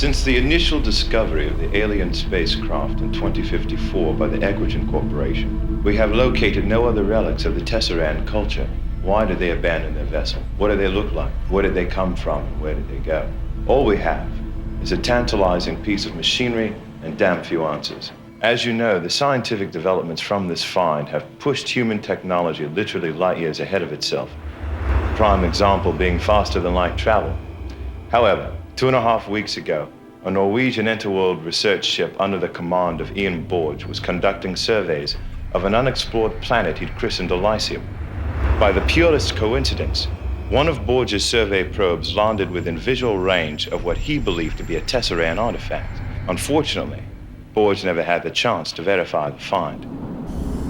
Since the initial discovery of the alien spacecraft in 2054 by the Equigen Corporation, we have located no other relics of the Tesseran culture. Why did they abandon their vessel? What do they look like? Where did they come from and where did they go? All we have is a tantalizing piece of machinery and damn few answers. As you know, the scientific developments from this find have pushed human technology literally light years ahead of itself. Prime example being faster than light travel. However, 2.5 weeks ago, a Norwegian interworld research ship under the command of Ian Borge was conducting surveys of an unexplored planet he'd christened Elysium. By the purest coincidence, one of Borge's survey probes landed within visual range of what he believed to be a Tesseran artifact. Unfortunately, Borge never had the chance to verify the find.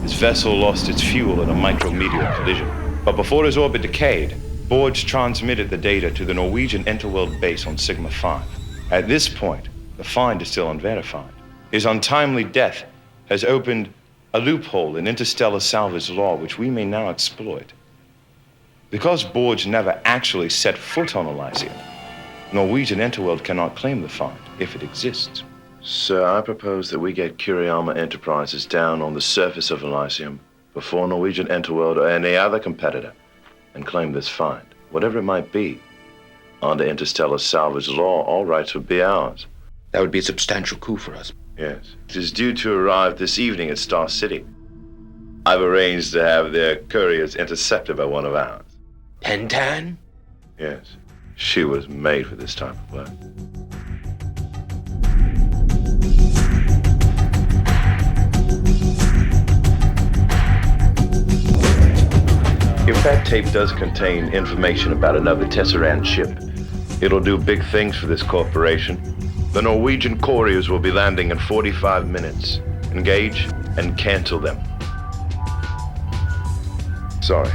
His vessel lost its fuel in a micrometeor collision. But before his orbit decayed, Borge transmitted the data to the Norwegian interworld base on Sigma 5. At this point, the find is still unverified. His untimely death has opened a loophole in interstellar salvage law which we may now exploit. Because Borge never actually set foot on Elysium, Norwegian interworld cannot claim the find, if it exists. So I propose that we get Kuriyama Enterprises down on the surface of Elysium before Norwegian interworld or any other competitor and claim this find, whatever it might be. Under interstellar salvage law, all rights would be ours. That would be a substantial coup for us. Yes. It is due to arrive this evening at Star City. I've arranged to have their couriers intercepted by one of ours. Pentan? Yes. She was made for this type of work. If that tape does contain information about another Tesseran ship, it'll do big things for this corporation. The Norwegian couriers will be landing in 45 minutes. Engage and cancel them. Sorry.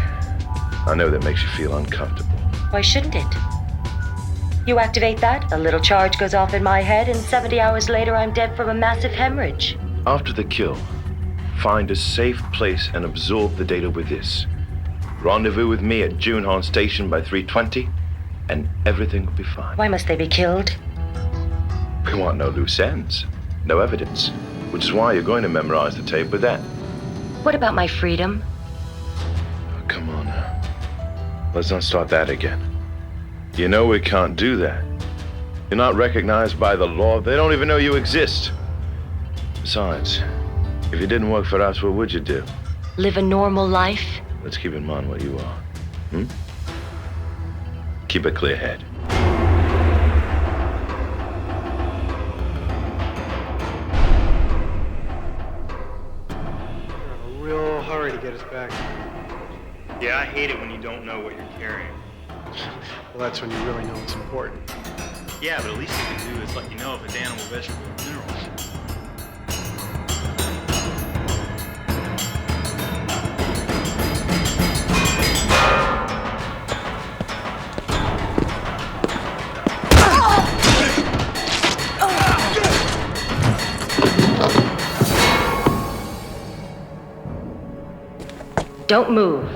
I know that makes you feel uncomfortable. Why shouldn't it? You activate that, a little charge goes off in my head, and 70 hours later I'm dead from a massive hemorrhage. After the kill, find a safe place and absorb the data with this. Rendezvous with me at Junhan Station by 3:20, and everything will be fine. Why must they be killed? We want no loose ends, no evidence, which is why you're going to memorize the tape with that. What about my freedom? Oh, come on now. Let's not start that again. You know we can't do that. You're not recognized by the law. They don't even know you exist. Besides, if you didn't work for us, what would you do? Live a normal life? Let's keep in mind what you are. Keep a clear head. We're in a real hurry to get us back. Yeah, I hate it when you don't know what you're carrying. Well, that's when you really know it's important. Yeah, but at least you can do is let you know if it's animal, vegetable, or mineral. Don't move.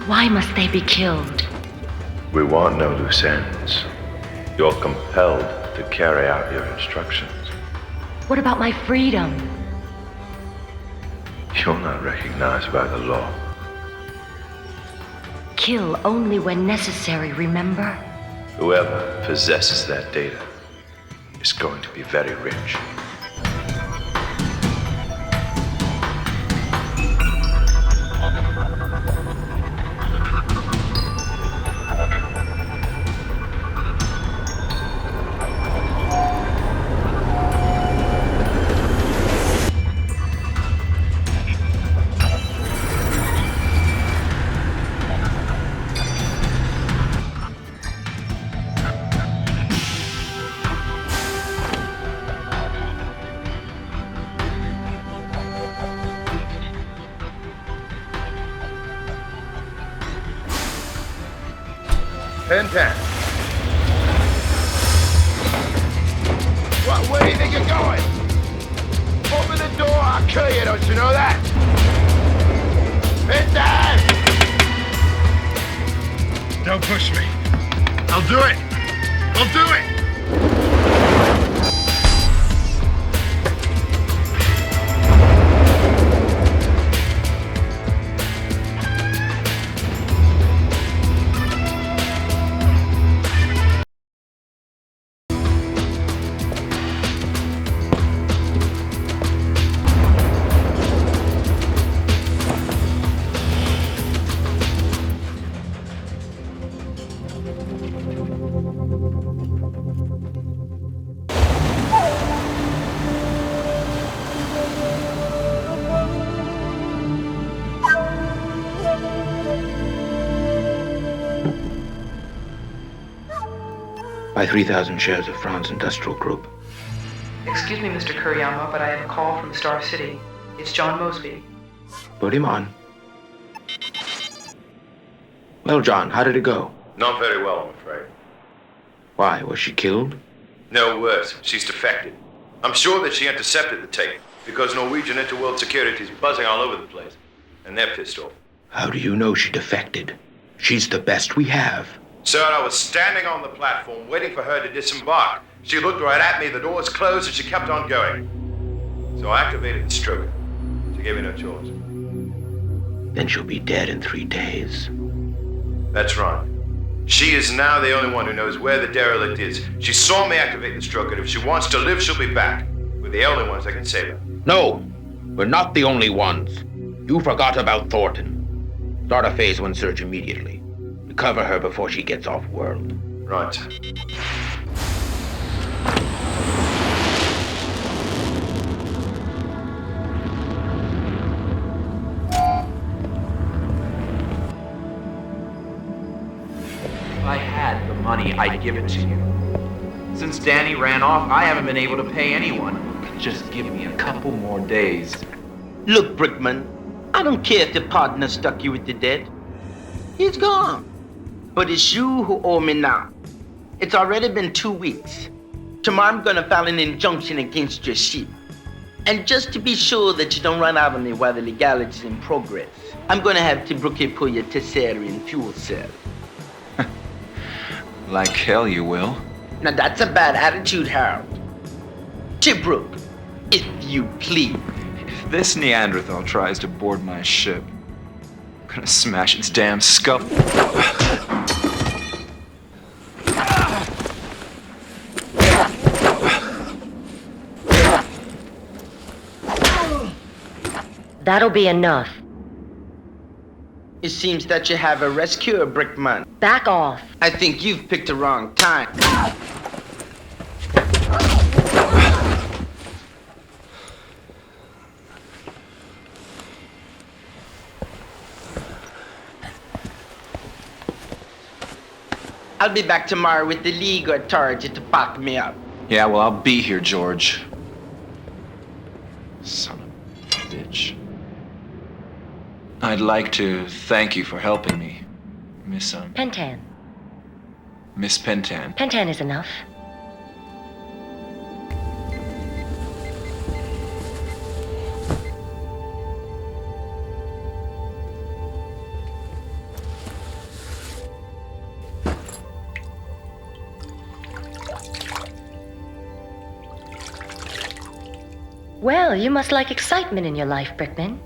Why must they be killed? We want no loose ends. You're compelled to carry out your instructions. What about my freedom? You're not recognized by the law. Kill only when necessary, remember? Whoever possesses that data is going to be very rich. Pentan. Where do you think you're going? Open the door, I'll kill you, don't you know that? Pentan! Don't push me. I'll do it. I'll do it. Buy 3,000 shares of France Industrial Group. Excuse me, Mr. Kuriyama, but I have a call from Star City. It's John Mosby. Put him on. Well, John, how did it go? Not very well, I'm afraid. Why, was she killed? No, worse. She's defected. I'm sure that she intercepted the tape because Norwegian Interworld Security is buzzing all over the place. And they're pissed off. How do you know she defected? She's the best we have. Sir, I was standing on the platform waiting for her to disembark. She looked right at me, the doors closed, and she kept on going. So I activated the stroker. She gave me no choice. Then she'll be dead in 3 days. That's right. She is now the only one who knows where the derelict is. She saw me activate the stroker, and if she wants to live, she'll be back. We're the only ones that can save her. No, we're not the only ones. You forgot about Thornton. Start a phase 1 search immediately. Recover her before she gets off-world. Right. If I had the money, I'd give it to you. Since Danny ran off, I haven't been able to pay anyone. Just give me a couple more days. Look, Brickman, I don't care if your partner stuck you with the dead. He's gone. But it's you who owe me now. It's already been 2 weeks. Tomorrow I'm gonna file an injunction against your ship. And just to be sure that you don't run out on me while the legality is in progress, I'm gonna have Tibruke pull your tesserae and fuel cell. Like hell you will. Now that's a bad attitude, Harold. Tibruk, if you please. If this Neanderthal tries to board my ship, I'm gonna smash its damn skull. That'll be enough. It seems that you have a rescuer, Brickman. Back off. I think you've picked the wrong time. I'll be back tomorrow with the legal authority to back me up. Yeah, well, I'll be here, George. Son of a bitch. I'd like to thank you for helping me, Miss Pentan. Miss Pentan. Pentan is enough. Well, you must like excitement in your life, Brickman.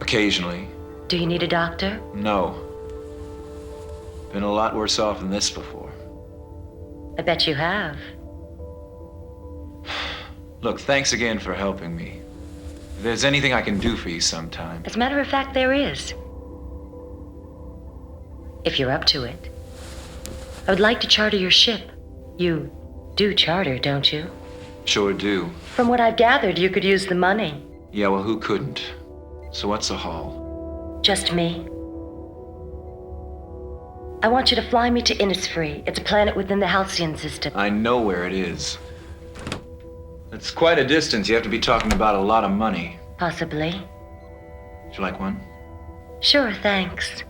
Occasionally. Do you need a doctor? No. Been a lot worse off than this before. I bet you have. Look, thanks again for helping me. If there's anything I can do for you sometime. As a matter of fact, there is. If you're up to it. I would like to charter your ship. You do charter, don't you? Sure do. From what I've gathered, you could use the money. Yeah, well, who couldn't? So what's the haul? Just me. I want you to fly me to Inisfree. It's a planet within the Halcyon system. I know where it is. It's quite a distance. You have to be talking about a lot of money. Possibly. Would you like one? Sure, thanks.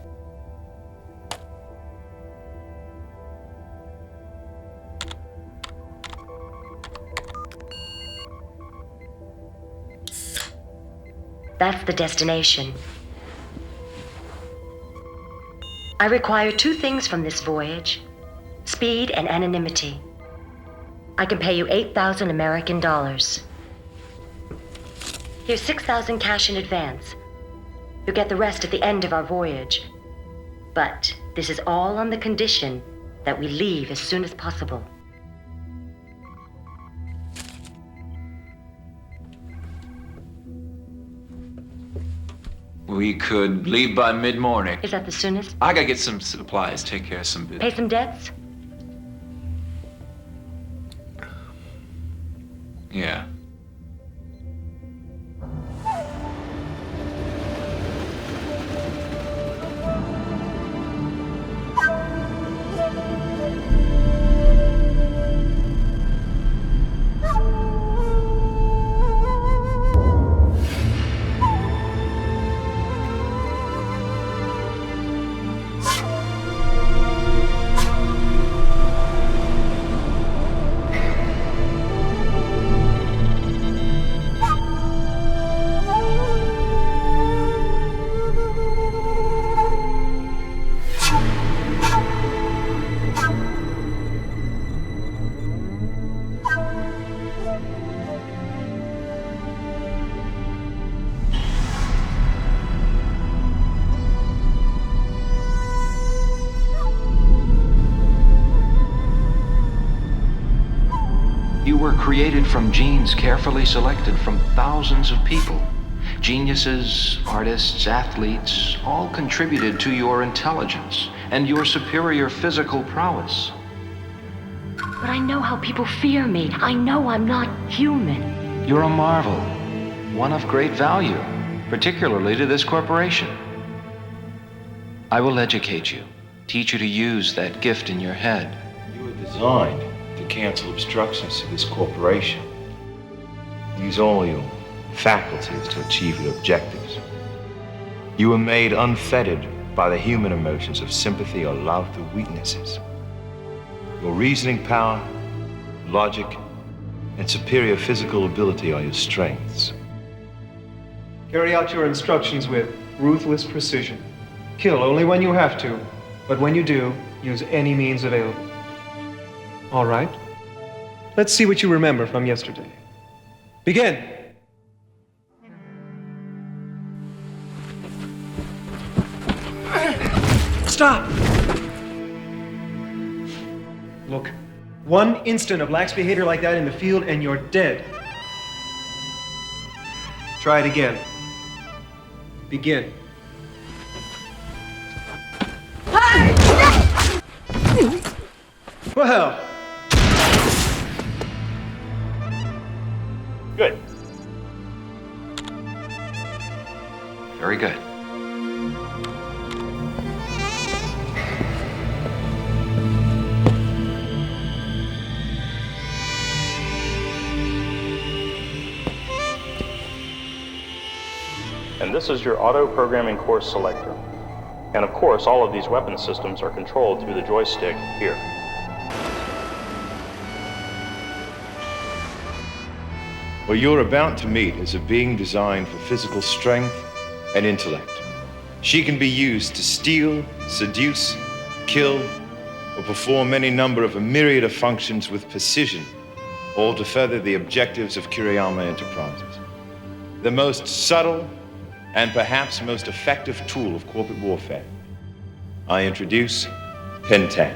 That's the destination. I require 2 things from this voyage: speed and anonymity. I can pay you 8,000 American dollars. Here's 6,000 cash in advance. You'll get the rest at the end of our voyage. But this is all on the condition that we leave as soon as possible. We could leave by mid-morning. Is that the soonest? I gotta get some supplies, take care of some business. Pay some debts? Yeah. You were created from genes carefully selected from thousands of people. Geniuses, artists, athletes, all contributed to your intelligence and your superior physical prowess. But I know how people fear me. I know I'm not human. You're a marvel, one of great value, particularly to this corporation. I will educate you, teach you to use that gift in your head. You were designed to cancel obstructions to this corporation. Use all your faculties to achieve your objectives. You were made unfettered by the human emotions of sympathy or love through weaknesses. Your reasoning power, logic, and superior physical ability are your strengths. Carry out your instructions with ruthless precision. Kill only when you have to, but when you do, use any means available. All right. Let's see what you remember from yesterday. Begin. Stop! Look, one instant of lax behavior like that in the field and you're dead. Try it again. Begin. Well. Good. Very good. And this is your auto-programming course selector. And of course, all of these weapon systems are controlled through the joystick here. What you're about to meet is a being designed for physical strength and intellect. She can be used to steal, seduce, kill, or perform any number of a myriad of functions with precision, all to further the objectives of Kuriyama Enterprises. The most subtle and perhaps most effective tool of corporate warfare. I introduce Pentan.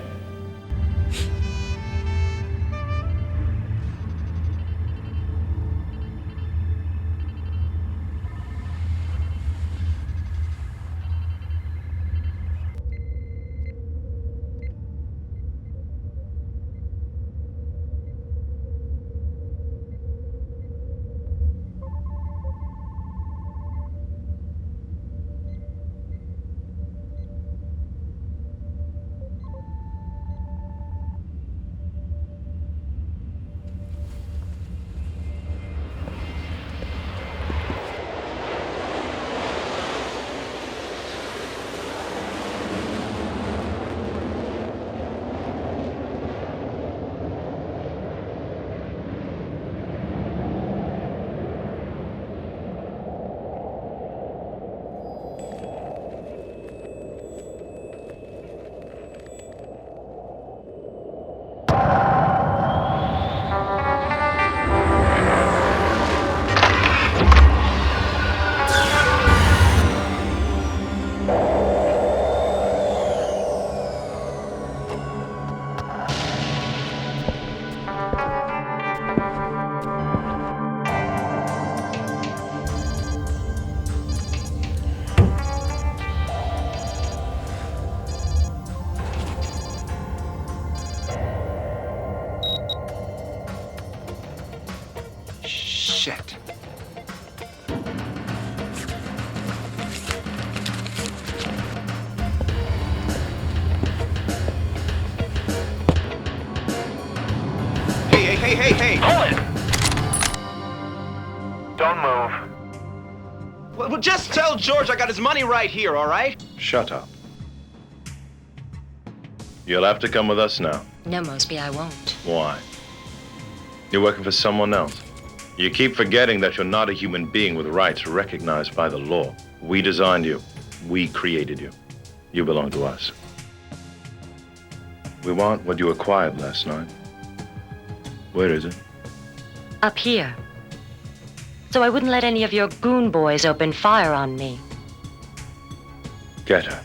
Shit. Hey! Pull it! Don't move. Well, just tell George I got his money right here, all right? Shut up. You'll have to come with us now. No, Mosby, I won't. Why? You're working for someone else. You keep forgetting that you're not a human being with rights recognized by the law. We designed you. We created you. You belong to us. We want what you acquired last night. Where is it? Up here. So I wouldn't let any of your goon boys open fire on me. Get her.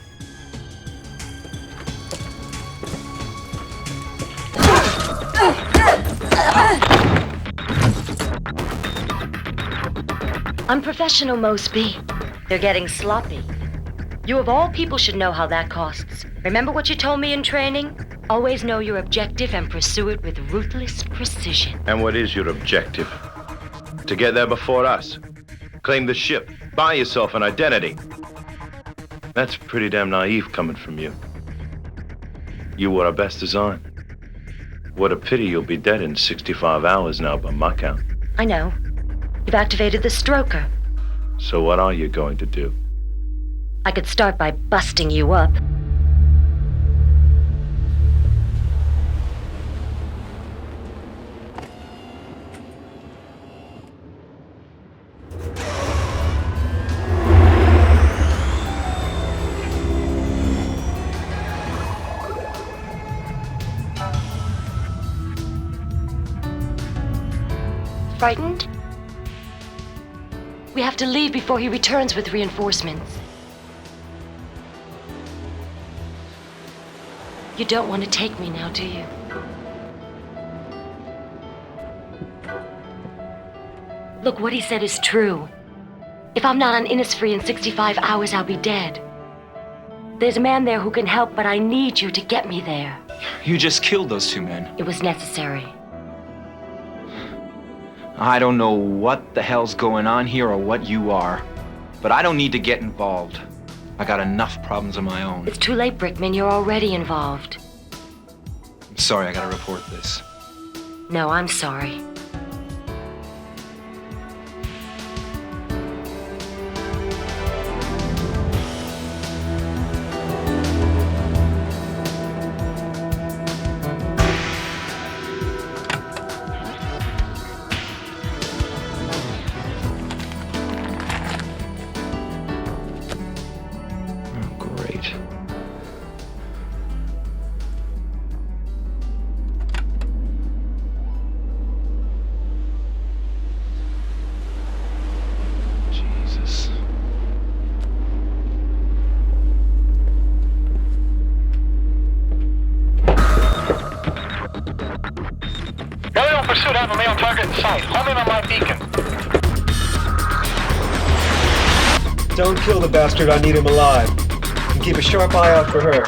Unprofessional, Mosby. They're getting sloppy. You of all people should know how that costs. Remember what you told me in training? Always know your objective and pursue it with ruthless precision. And what is your objective? To get there before us. Claim the ship. Buy yourself an identity. That's pretty damn naive coming from you. You were our best design. What a pity you'll be dead in 65 hours now by my count. I know. You've activated the stroker. So what are you going to do? I could start by busting you up. Frightened? We have to leave before he returns with reinforcements. You don't want to take me now, do you? Look, what he said is true. If I'm not on Inisfree in 65 hours, I'll be dead. There's a man there who can help, but I need you to get me there. You just killed those two men. It was necessary. I don't know what the hell's going on here or what you are, but I don't need to get involved. I got enough problems of my own. It's too late, Brickman. You're already involved. I'm sorry, I gotta report this. No, I'm sorry. What Don't kill the bastard, I need him alive. And keep a sharp eye out for her.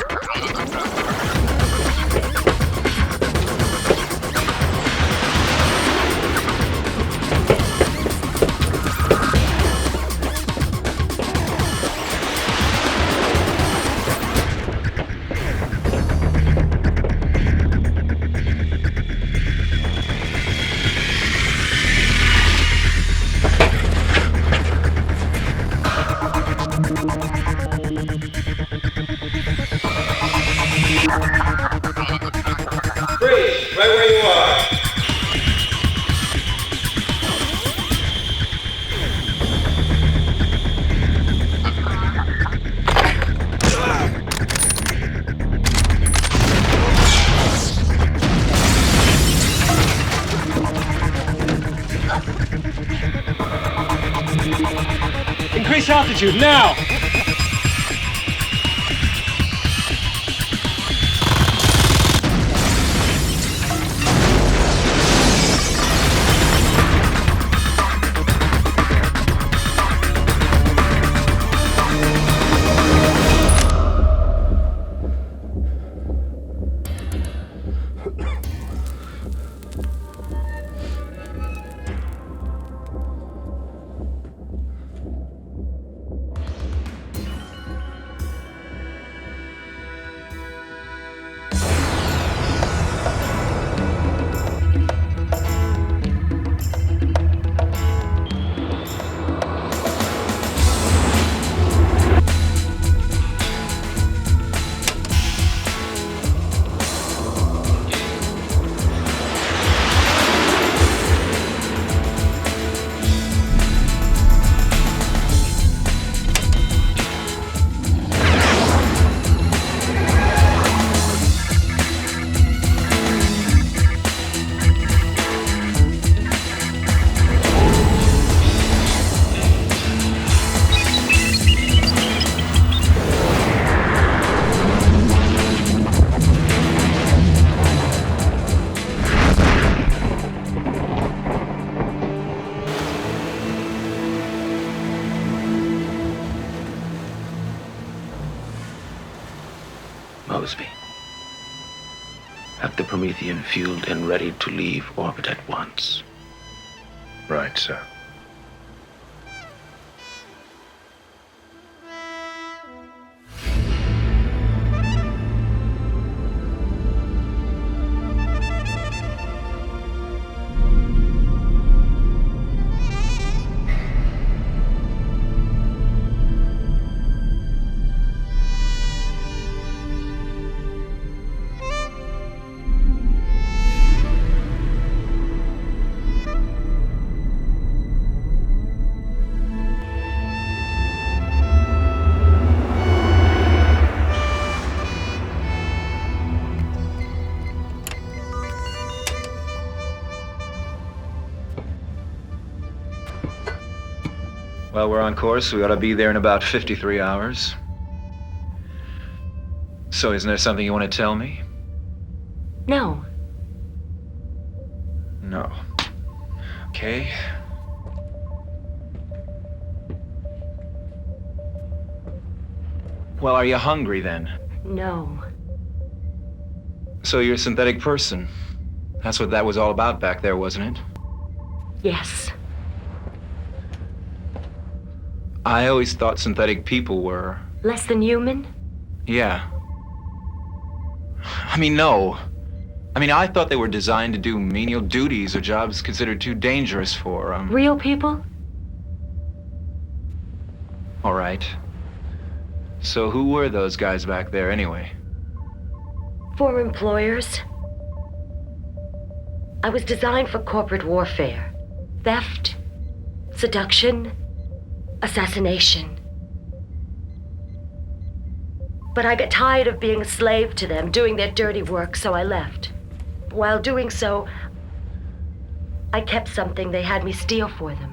Increase altitude, now! Mosby. Have the Promethean fueled and ready to leave orbit at once. Right, sir. Well, we're on course. We ought to be there in about 53 hours. So isn't there something you want to tell me? No. No. Okay. Well, are you hungry then? No. So you're a synthetic person. That's what that was all about back there, wasn't it? Yes. I always thought synthetic people were... Less than human? Yeah. I mean, no. I mean, I thought they were designed to do menial duties or jobs considered too dangerous for, Real people? All right. So who were those guys back there anyway? For employers. I was designed for corporate warfare. Theft, seduction, assassination. But I got tired of being a slave to them, doing their dirty work, so I left. While doing so, I kept something they had me steal for them.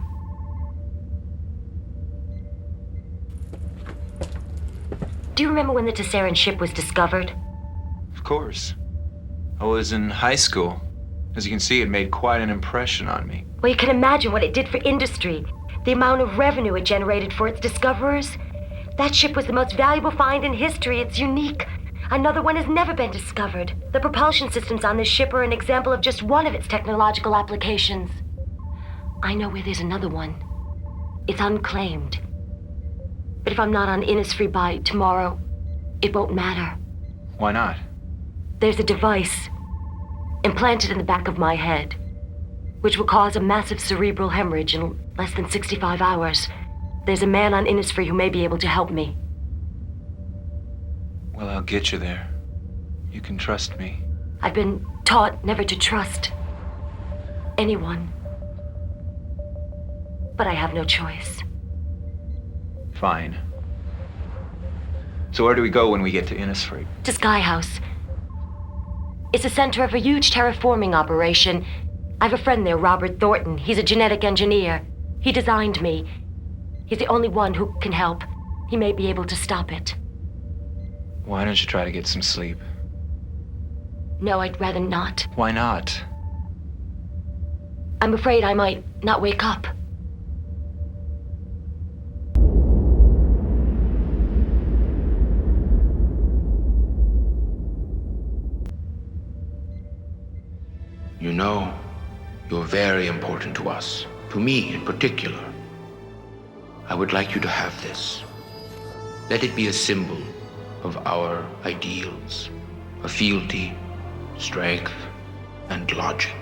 Do you remember when the Tesseran ship was discovered? Of course. I was in high school. As you can see, it made quite an impression on me. Well, you can imagine what it did for industry. The amount of revenue it generated for its discoverers. That ship was the most valuable find in history. It's unique. Another one has never been discovered. The propulsion systems on this ship are an example of just one of its technological applications. I know where there's another one. It's unclaimed. But if I'm not on Inisfree by tomorrow, it won't matter. Why not? There's a device implanted in the back of my head, which will cause a massive cerebral hemorrhage in less than 65 hours. There's a man on Inisfree who may be able to help me. Well, I'll get you there. You can trust me. I've been taught never to trust anyone. But I have no choice. Fine. So where do we go when we get to Inisfree? To Sky House. It's the center of a huge terraforming operation. I have a friend there, Robert Thornton. He's a genetic engineer. He designed me. He's the only one who can help. He may be able to stop it. Why don't you try to get some sleep? No, I'd rather not. Why not? I'm afraid I might not wake up. You know, you're very important to us. To me in particular. I would like you to have this. Let it be a symbol of our ideals, of fealty, strength, and logic.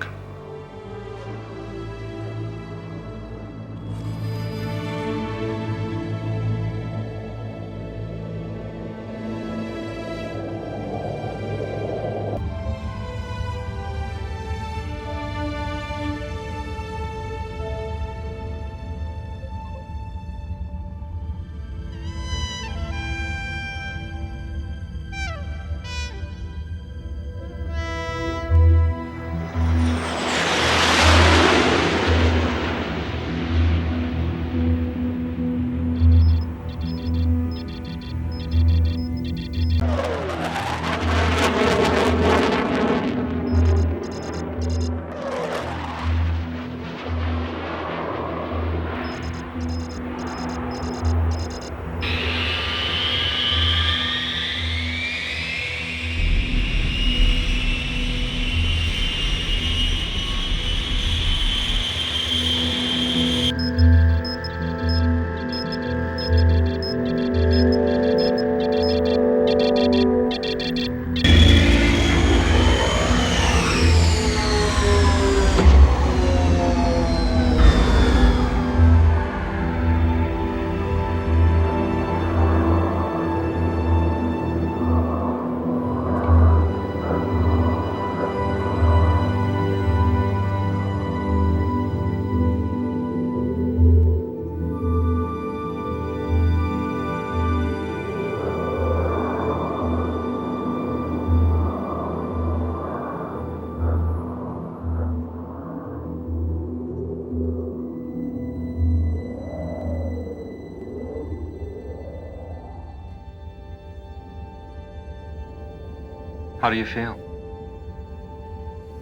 How do you feel?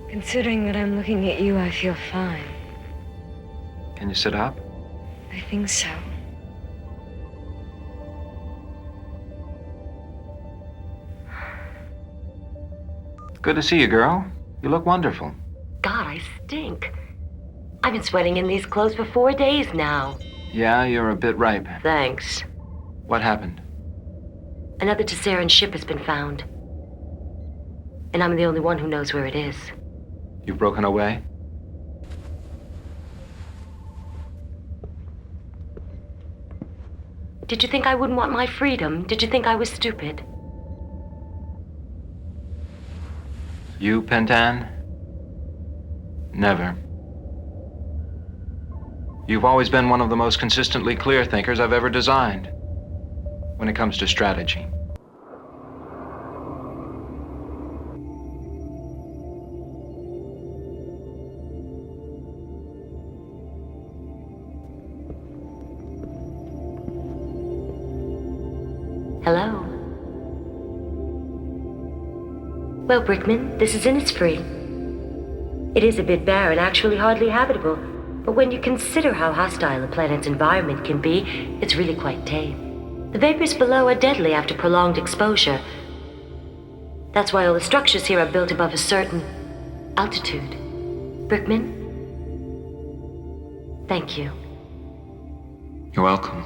Considering that I'm looking at you, I feel fine. Can you sit up? I think so. Good to see you, girl. You look wonderful. God, I stink. I've been sweating in these clothes for 4 days now. Yeah, you're a bit ripe. Thanks. What happened? Another Tesseran ship has been found. And I'm the only one who knows where it is. You've broken away? Did you think I wouldn't want my freedom? Did you think I was stupid? You, Pentan? Never. You've always been one of the most consistently clear thinkers I've ever designed when it comes to strategy. Hello. Well, Brickman, this is Inisfree. It is a bit barren, actually hardly habitable. But when you consider how hostile a planet's environment can be, it's really quite tame. The vapors below are deadly after prolonged exposure. That's why all the structures here are built above a certain altitude. Brickman? Thank you. You're welcome.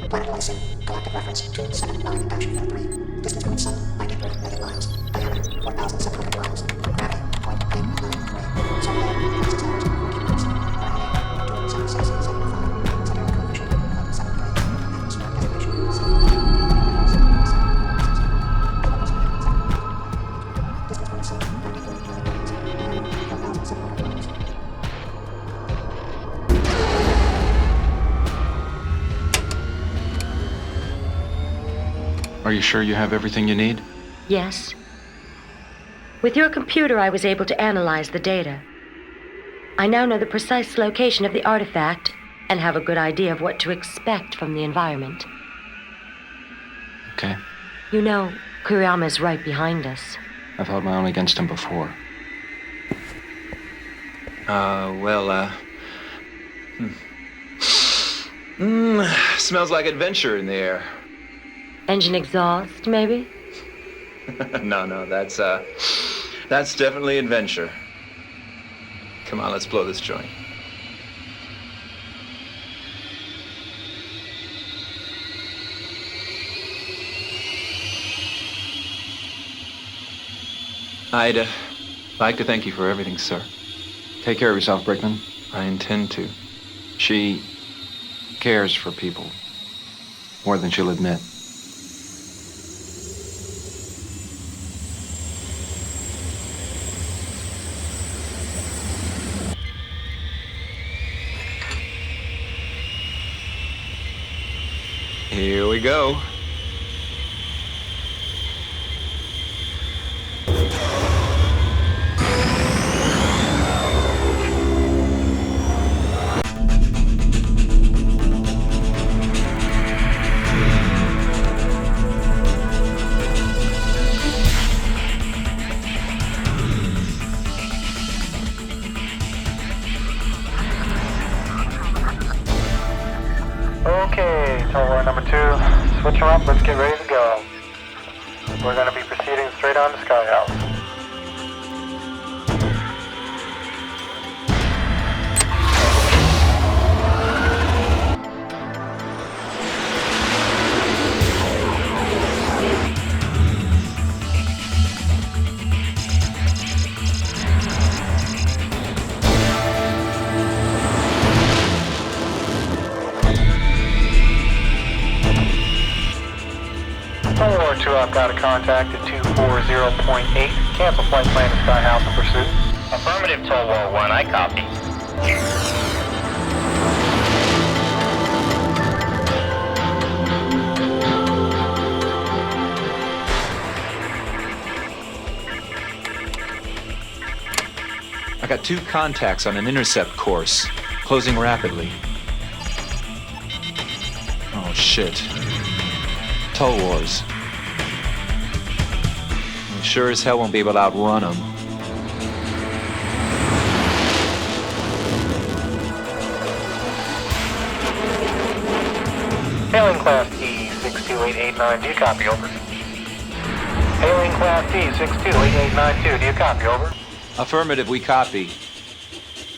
Planet Elysium, galactic reference 27-9-3. Distance from the sun, 90.8 million miles. Diameter, 4,700 kilometers. Gravity, 0.893. Solar volume, 26 hours, 14 days. Parameter, 276.705. Satellite coefficient, 1.73. Atmospheric estimation, 7. Distance from the sun, 90.8 million miles. Diameter, 1,700 kilometers. Are you sure you have everything you need? Yes. With your computer, I was able to analyze the data. I now know the precise location of the artifact and have a good idea of what to expect from the environment. Okay. You know, Kuriyama's right behind us. I've held my own against him before. Smells like adventure in the air. Engine exhaust, maybe? No, that's definitely adventure. Come on, let's blow this joint. I'd like to thank you for everything, sir. Take care of yourself, Brickman. I intend to. She cares for people more than she'll admit. Here we go. Okay, tower number 2, switch her up, let's get ready to go. We're going to be proceeding straight on to Sky House. Tower 2, I've got a contact at 240.8. Cancel flight plan to Sky House in pursuit. Affirmative, Tower 1, I copy. I got 2 contacts on an intercept course, closing rapidly. Oh, shit. Toll Wars. We sure as hell won't be able to outrun them. Hailing Class D 62889, do you copy, over? Hailing Class D 628892, do you copy, over? Affirmative, we copy.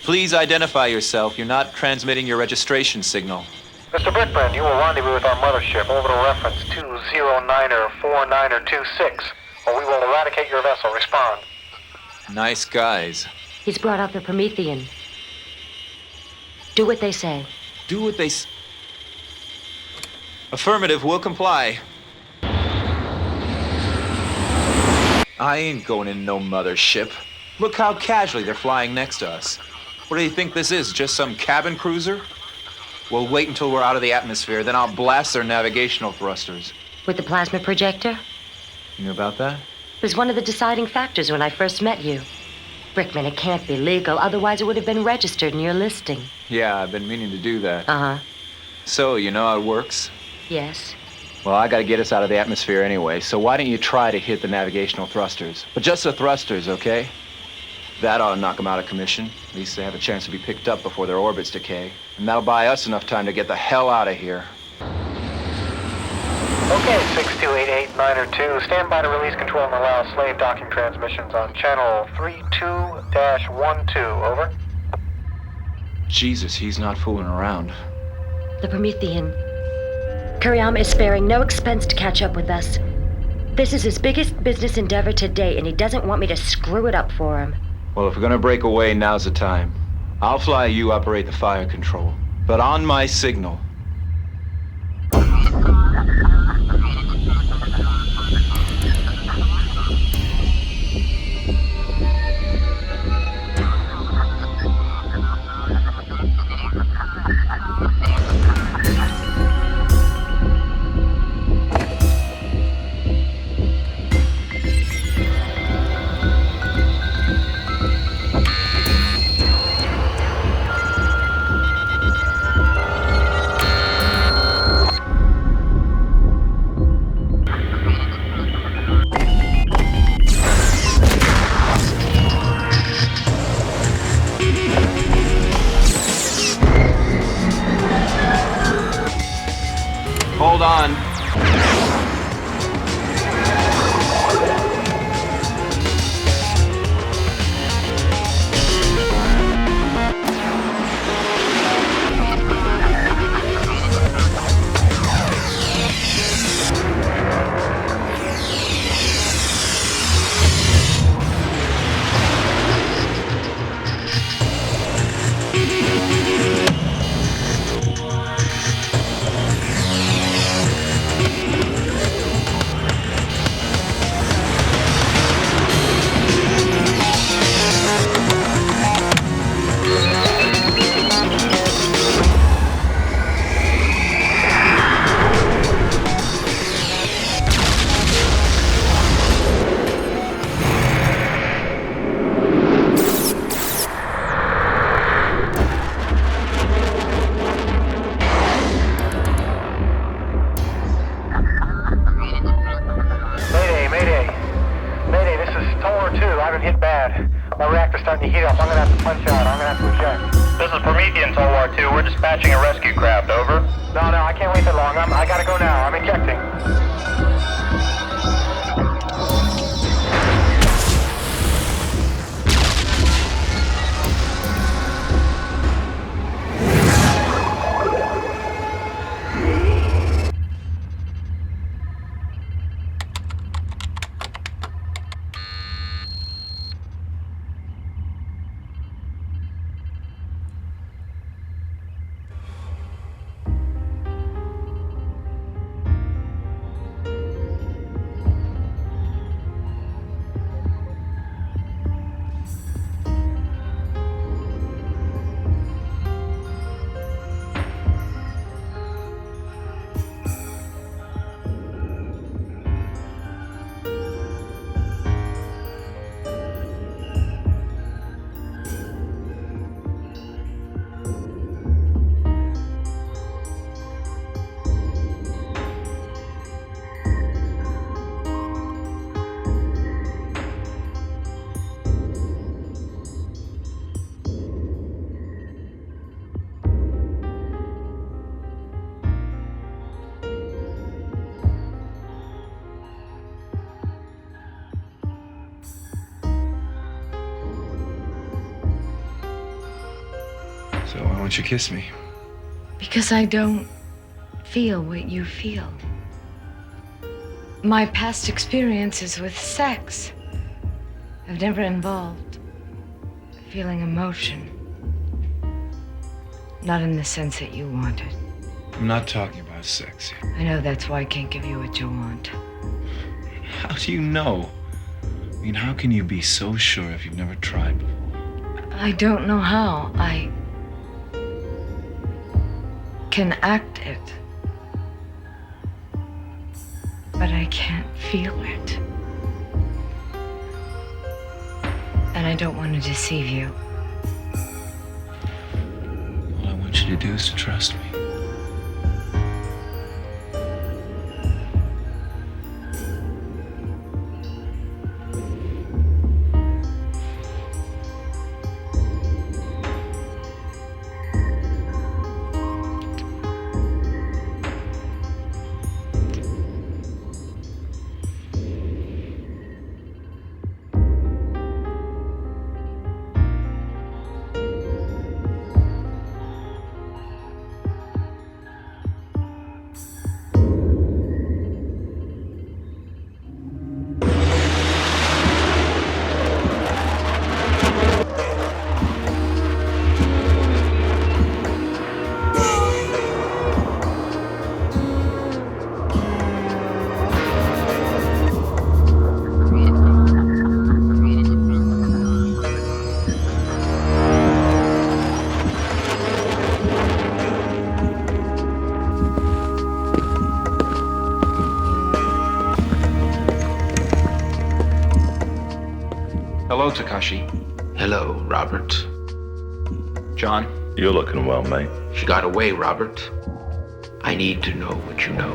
Please identify yourself. You're not transmitting your registration signal. Mr. Brickman, you will rendezvous with our mothership, orbital reference 209er49er26, or we will eradicate your vessel. Respond. Nice guys. He's brought out the Promethean. Do what they say. Do what they Affirmative, we'll comply. I ain't going in no mothership. Look how casually they're flying next to us. What do you think this is, just some cabin cruiser? We'll wait until we're out of the atmosphere, then I'll blast their navigational thrusters. With the plasma projector? You knew about that? It was one of the deciding factors when I first met you. Brickman, it can't be legal, otherwise it would have been registered in your listing. Yeah, I've been meaning to do that. Uh-huh. So, you know how it works? Yes. Well, I gotta get us out of the atmosphere anyway, so why don't you try to hit the navigational thrusters? But just the thrusters, okay? That ought to knock them out of commission. At least they have a chance to be picked up before their orbits decay. And that'll buy us enough time to get the hell out of here. Okay, 6288902, stand by to release control and allow slave docking transmissions on channel 32-12, over. Jesus, he's not fooling around. The Promethean. Kuriyama is sparing no expense to catch up with us. This is his biggest business endeavor to date, and he doesn't want me to screw it up for him. Well, if we're gonna break away, now's the time. I'll fly you, operate the fire control. But on my signal. Hold on. So why won't you kiss me? Because I don't feel what you feel. My past experiences with sex have never involved feeling emotion. Not in the sense that you wanted. I'm not talking about sex. I know that's why I can't give you what you want. How do you know? I mean, how can you be so sure if you've never tried before? I don't know how. I can act it, but I can't feel it. And I don't want to deceive you. All I want you to do is to trust me. Takashi. Hello, Robert. John? You're looking well, mate. She got away, Robert. I need to know what you know.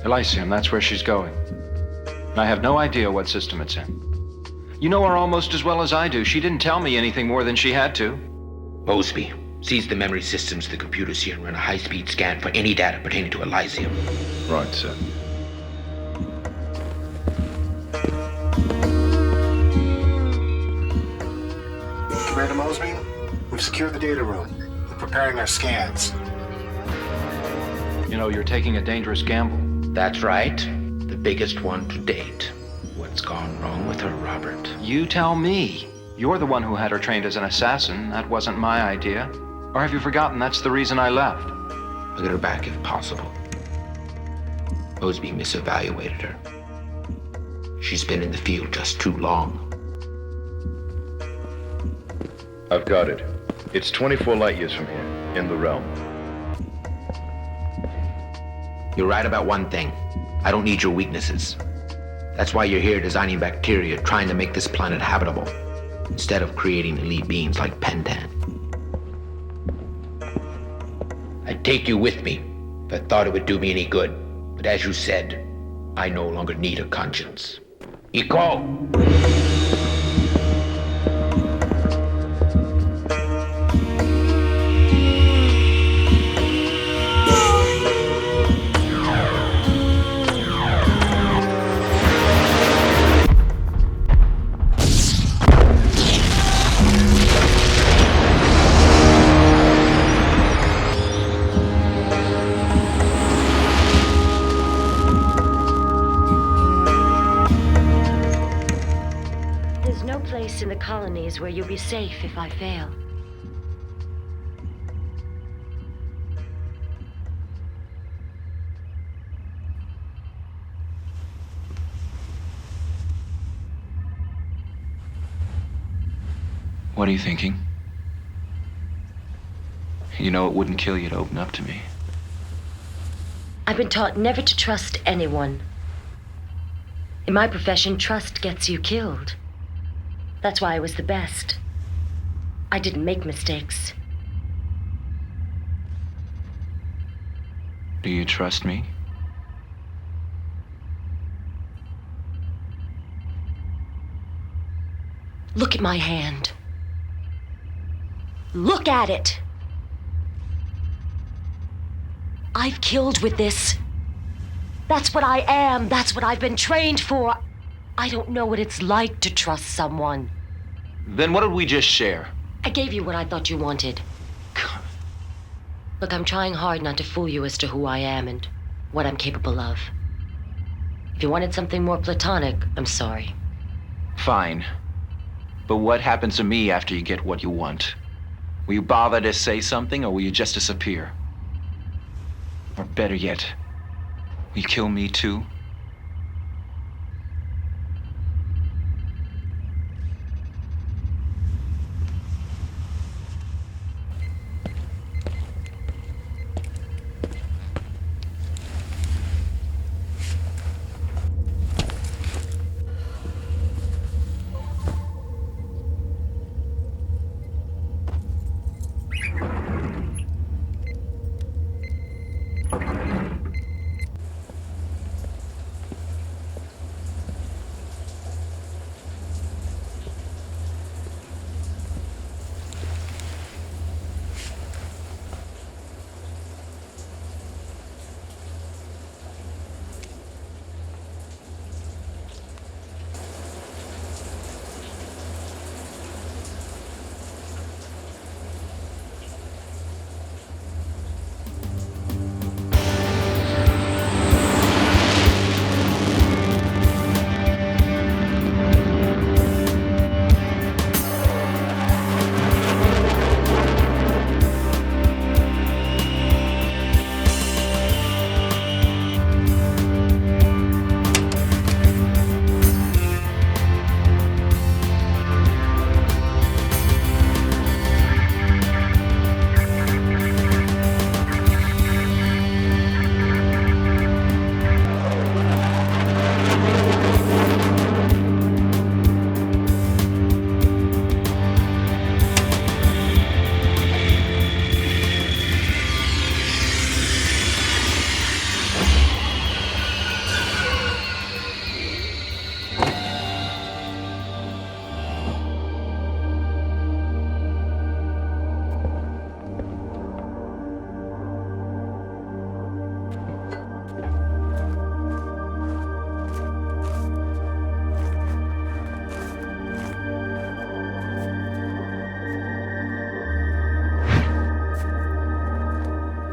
Elysium, that's where she's going. And I have no idea what system it's in. You know her almost as well as I do. She didn't tell me anything more than she had to. Mosby, seize the memory systems of the computers here and run a high-speed scan for any data pertaining to Elysium. Right, sir. Commander Mosby, we've secured the data room. We're preparing our scans. You know, you're taking a dangerous gamble. That's right. The biggest one to date. What's gone wrong with her, Robert? You tell me. You're the one who had her trained as an assassin. That wasn't my idea. Or have you forgotten that's the reason I left? I'll get her back if possible. Mosby misevaluated her. She's been in the field just too long. I've got it. It's 24 light years from here, in the realm. You're right about one thing. I don't need your weaknesses. That's why you're here designing bacteria, trying to make this planet habitable, instead of creating elite beings like Pentan. I'd take you with me if I thought it would do me any good. But as you said, I no longer need a conscience. Iko! In the colonies where you'll be safe if I fail. What are you thinking? You know it wouldn't kill you to open up to me. I've been taught never to trust anyone. In my profession, trust gets you killed. That's why I was the best. I didn't make mistakes. Do you trust me? Look at my hand. Look at it. I've killed with this. That's what I am. That's what I've been trained for. I don't know what it's like to trust someone. Then what did we just share? I gave you what I thought you wanted. Look, I'm trying hard not to fool you as to who I am and what I'm capable of. If you wanted something more platonic, I'm sorry. Fine. But what happens to me after you get what you want? Will you bother to say something, or will you just disappear? Or better yet, will you kill me too?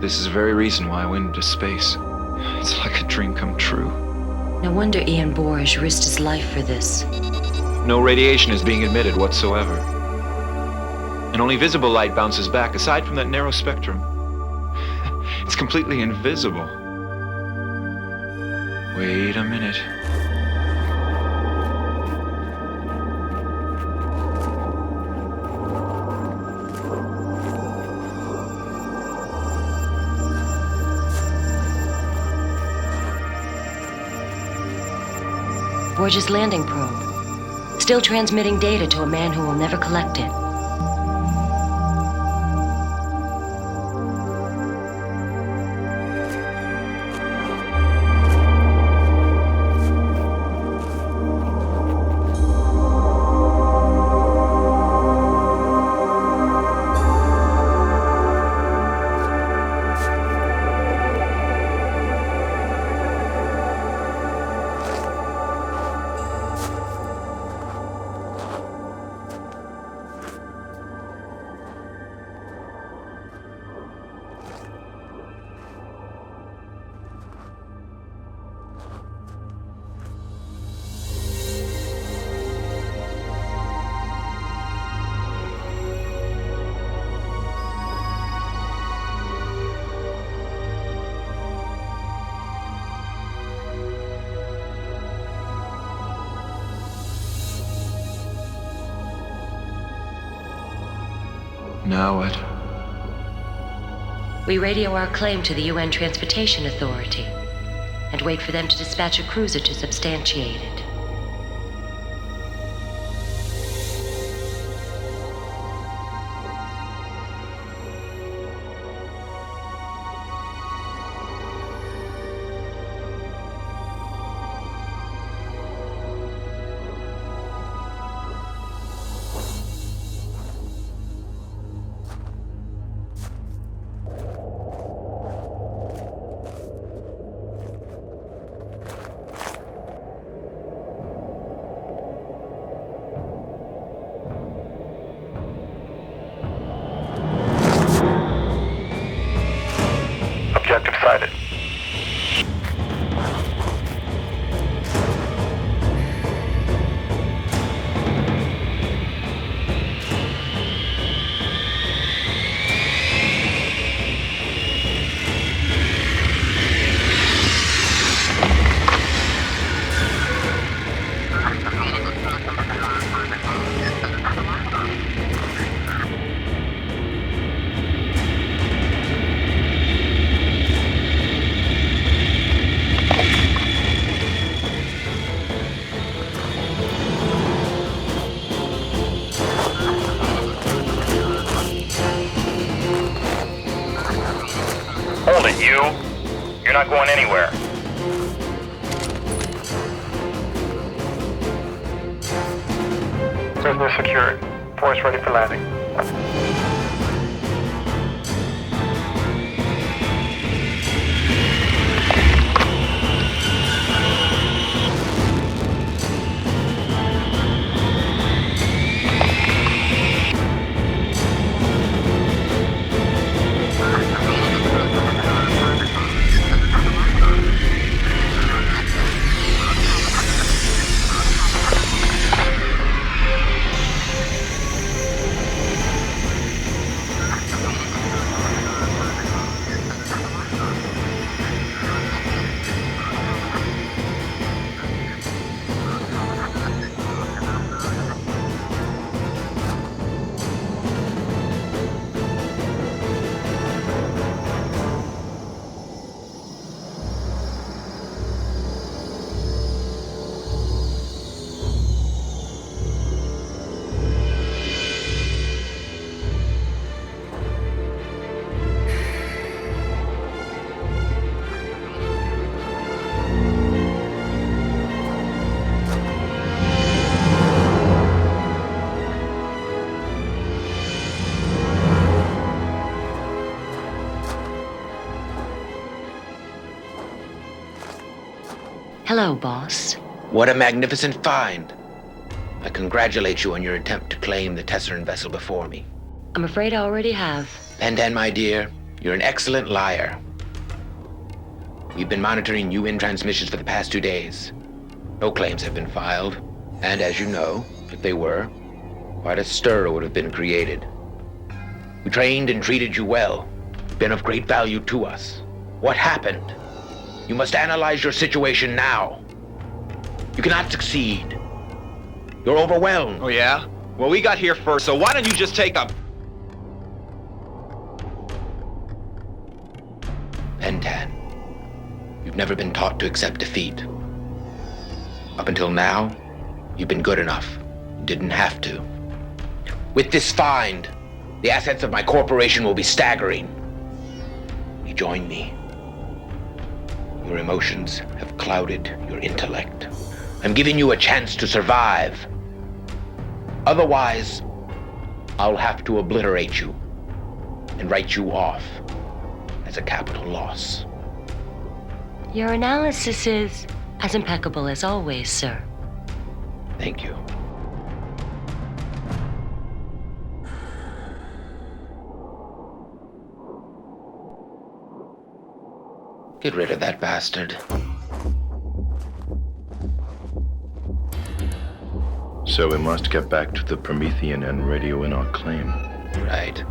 This is the very reason why I went into space. It's like a dream come true. No wonder Ian Boris risked his life for this. No radiation is being emitted whatsoever. And only visible light bounces back, aside from that narrow spectrum. It's completely invisible. Wait a minute. Borges' landing probe. Still transmitting data to a man who will never collect it. Now what? We radio our claim to the UN Transportation Authority and wait for them to dispatch a cruiser to substantiate it. Objective sighted. Hold it, you. You're not going anywhere. Prisoner secured. Force ready for landing. Hello, boss. What a magnificent find. I congratulate you on your attempt to claim the Tesseran vessel before me. I'm afraid I already have. Pentan, my dear, You're an excellent liar. We've been monitoring UN transmissions for the past 2 days. No claims have been filed. And as you know, if they were, quite a stir would have been created. We trained and treated you well. Been of great value to us. What happened? You must analyze your situation now. You cannot succeed. You're overwhelmed. Oh, yeah? Well, we got here first, so why don't you just take a... Pentan, you've never been taught to accept defeat. Up until now, you've been good enough. You didn't have to. With this find, the assets of my corporation will be staggering. You join me. Your emotions have clouded your intellect. I'm giving you a chance to survive. Otherwise, I'll have to obliterate you and write you off as a capital loss. Your analysis is as impeccable as always, sir. Thank you. Get rid of that bastard. So we must get back to the Promethean and radio in our claim. Right.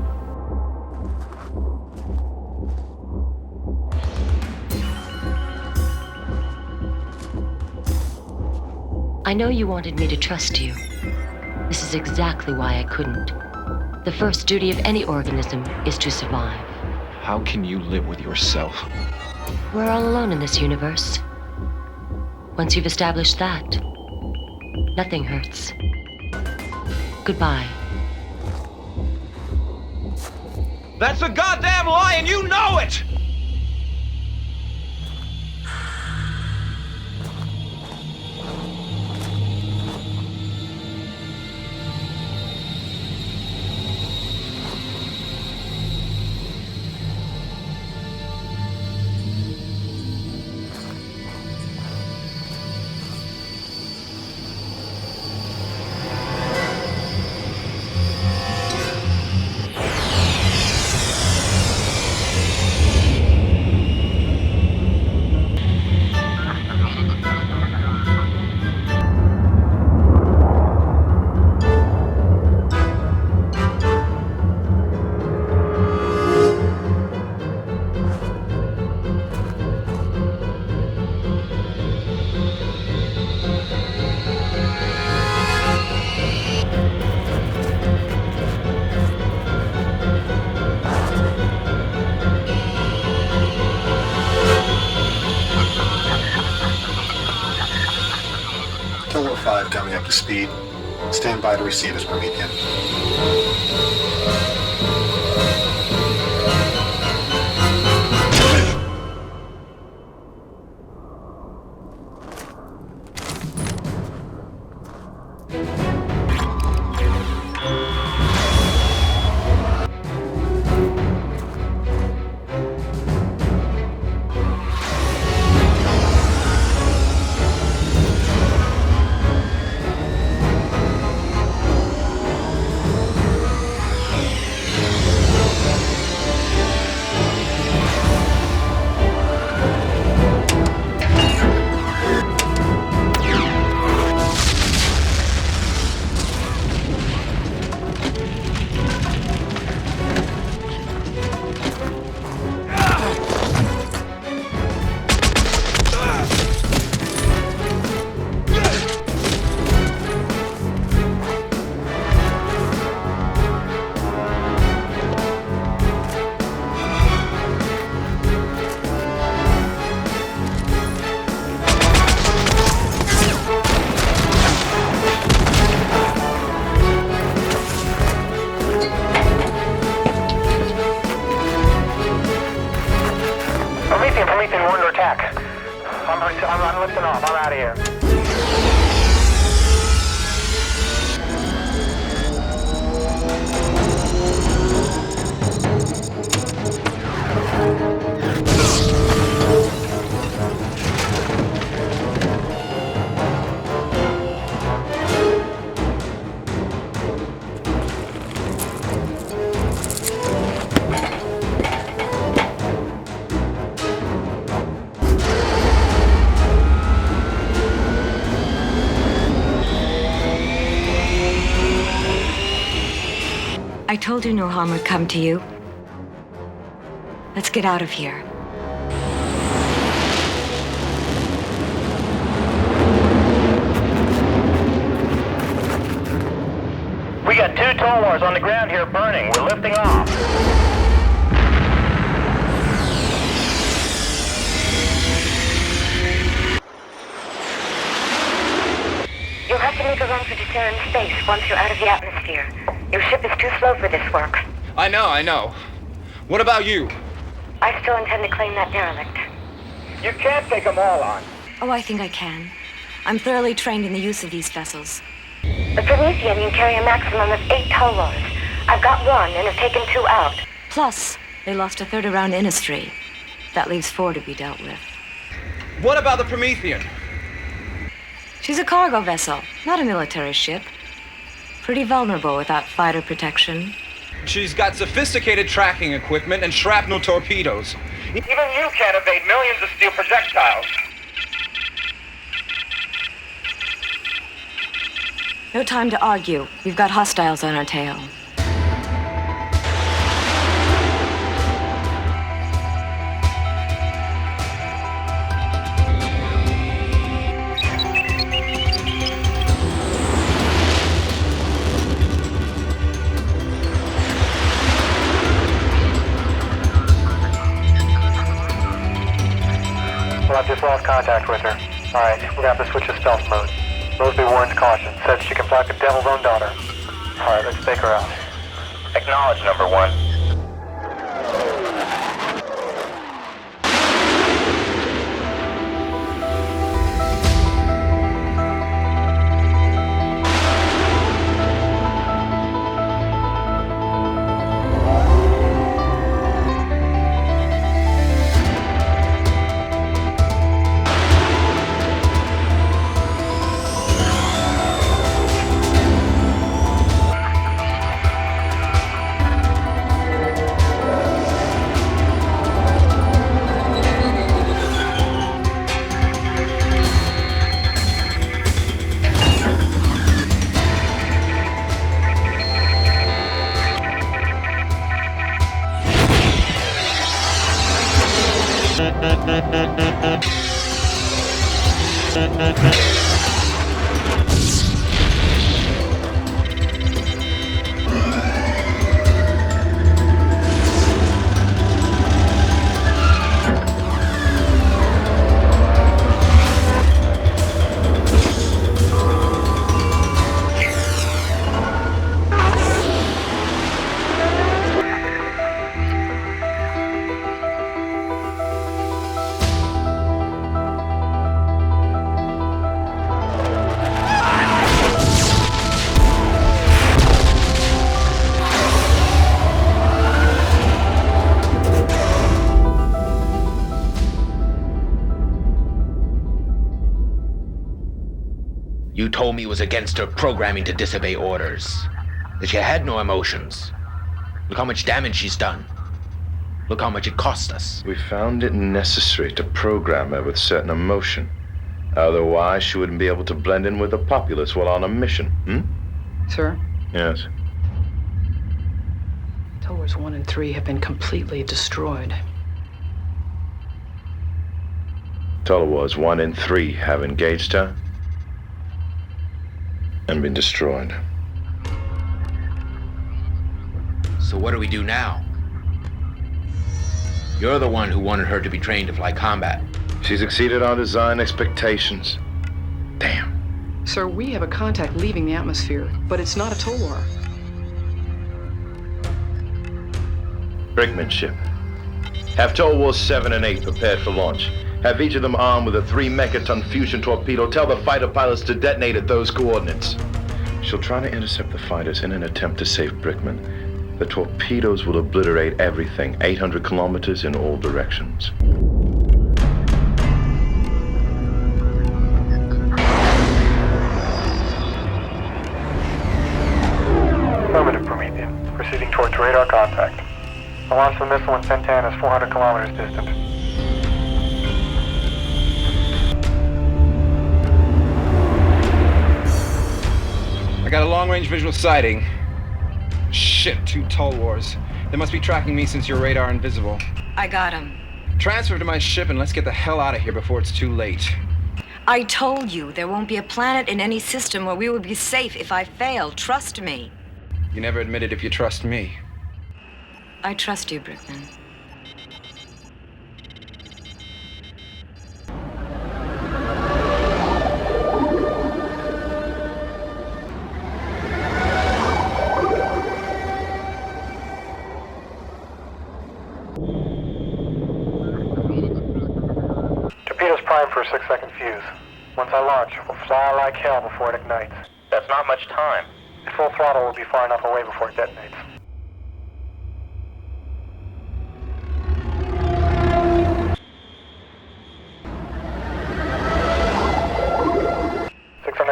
I know you wanted me to trust you. This is exactly why I couldn't. The first duty of any organism is to survive. How can you live with yourself? We're all alone in this universe. Once you've established that, nothing hurts. Goodbye. That's a goddamn lie, and you know it! Coming up to speed. Stand by to receive as Promethean. Promethean, we're under attack. I'm lifting off. I'm out of here. told you no harm would come to you. Let's get out of here. We got 2 toll wars on the ground here burning. We're lifting off. You'll have to make a run for Terran space once you're out of the atmosphere. Your ship is too slow for this work. I know. What about you? I still intend to claim that derelict. You can't take them all on. Oh, I think I can. I'm thoroughly trained in the use of these vessels. The Promethean can carry a maximum of 8 toll wars. I've got 1 and have taken 2 out. Plus, they lost a third around Inisfree. That leaves 4 to be dealt with. What about the Promethean? She's a cargo vessel, not a military ship. Pretty vulnerable without fighter protection. She's got sophisticated tracking equipment and shrapnel torpedoes. Even you can't evade millions of steel projectiles. No time to argue. We've got hostiles on our tail. Well, I've just lost contact with her. Alright, we're gonna have to switch to stealth mode. Mosby warns caution, says she can fly the devil's own daughter. Alright, let's take her out. Acknowledge, number 1. You told me it was against her programming to disobey orders. That she had no emotions. Look how much damage she's done. Look how much it cost us. We found it necessary to program her with certain emotion. Otherwise, she wouldn't be able to blend in with the populace while on a mission, Sir? Yes. Towers 1 and 3 have been completely destroyed. Wars 1 and 3 have engaged her and been destroyed. So what do we do now? You're the one who wanted her to be trained to fly combat. She's exceeded our design expectations. Damn. Sir, we have a contact leaving the atmosphere, but it's not a toll war. Brickman ship. Have Toll Wars 7 and 8 prepared for launch. Have each of them armed with a 3-megaton fusion torpedo. Tell the fighter pilots to detonate at those coordinates. She'll try to intercept the fighters in an attempt to save Brickman. The torpedoes will obliterate everything 800 kilometers in all directions. Affirmative, Promethean. Proceeding towards radar contact. The launch of the missile in Pentan is 400 kilometers distant. I got a long-range visual sighting. Shit. Shit, 2 Toll Wars. They must be tracking me since your radar invisible. I got him. Transfer to my ship and let's get the hell out of here before it's too late. I told you there won't be a planet in any system where we will be safe if I fail. Trust me. You never admitted if you trust me. I trust you, Brickman. Torpedo's primed for a 6-second fuse. Once I launch, we'll fly like hell before it ignites. That's not much time. At full throttle, we'll be far enough away before it detonates.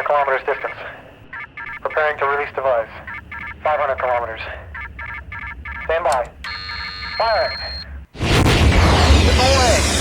Kilometers distance. Preparing to release device. 500 kilometers. Stand by. Firing. Get away.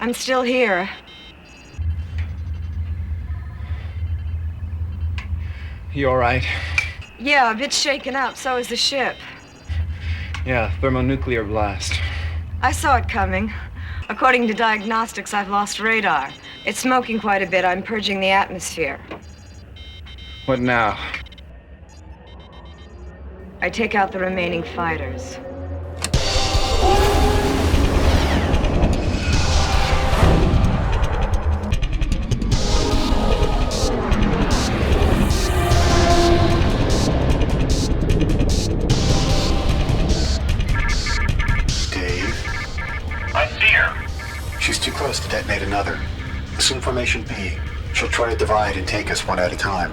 I'm still here. You all right? Yeah, a bit shaken up. So is the ship. Yeah, thermonuclear blast. I saw it coming. According to diagnostics, I've lost radar. It's smoking quite a bit. I'm purging the atmosphere. What now? I take out the remaining fighters. She's too close to detonate another. Assume formation B. She'll try to divide and take us one at a time.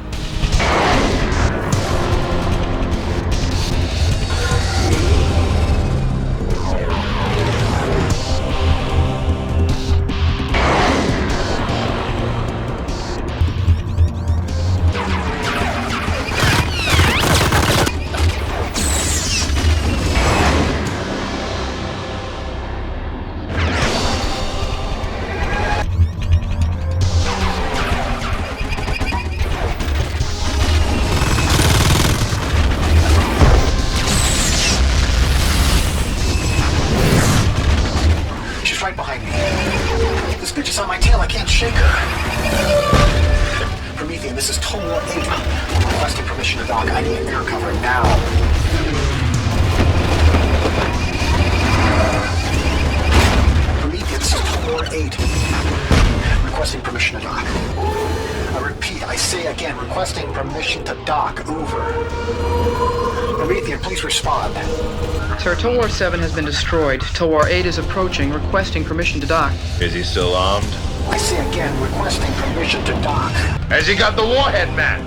Tulwar 7 has been destroyed. Tulwar 8 is approaching, requesting permission to dock. Is he still armed? I say again, requesting permission to dock. Has he got the warhead, man?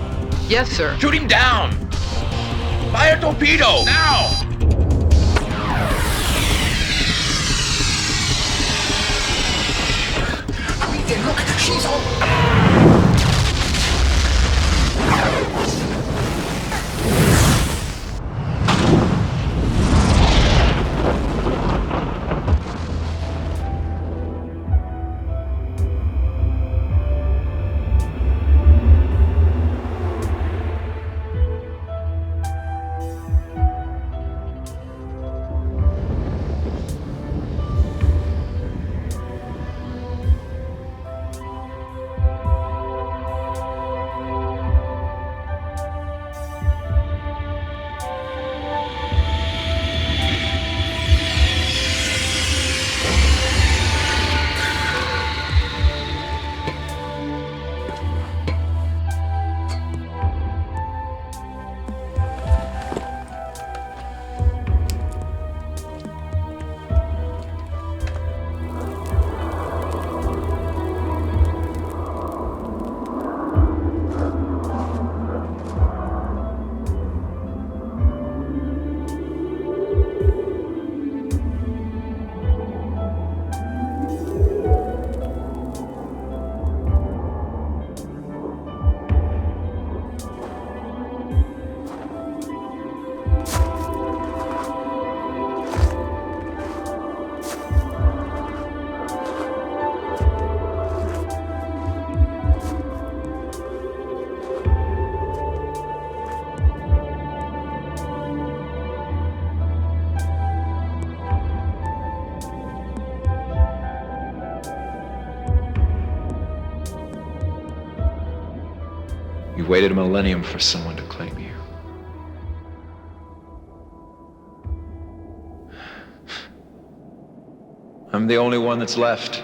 Yes, sir. Shoot him down! Fire torpedo! Now! Look, she's on. You waited a millennium for someone to claim you. I'm the only one that's left.